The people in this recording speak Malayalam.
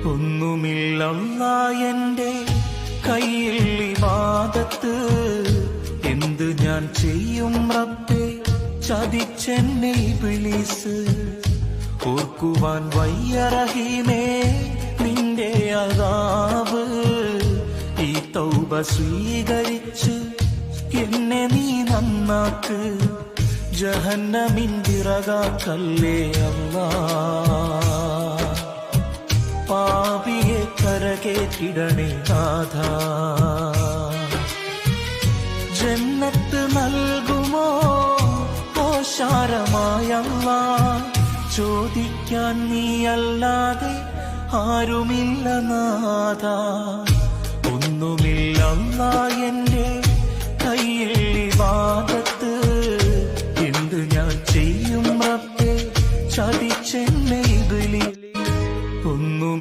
ഒന്നുമില്ല എന്റെ കയ്യിൽ ഇബാദത്ത്, എന്ത് ഞാൻ ചെയ്യും റബ്ബേ ചതിച്ചെന്നെ ഇബ്ലീസ്. ഓർക്കുവാൻ വയ്യ റഹീമേ നിന്റെ അദാബ്, ഈ തൗബ സ്വീകരിച്ച് എന്നെ നീ നന്നാക്ക്, ജഹന്നമിൻ വിറകാക്കല്ലേ അല്ലാ. പാപിയെ കരകേറ്റിടണേ നാഥാ, ജന്നത്ത് നൽകുമോ ഓശാരമായല്ലാ. ചോദിക്കാൻ നീയല്ലാതെ ആരുമില്ല നാഥാ. ഒന്നുമില്ല എന്റെ കയ്യിൽ ഇബാദത്ത്, എന്ത് ഞാൻ ചെയ്യും റബ്ബേ ചതിച്ചെന്നെ ഇബ്ലീസ്. ഒന്നും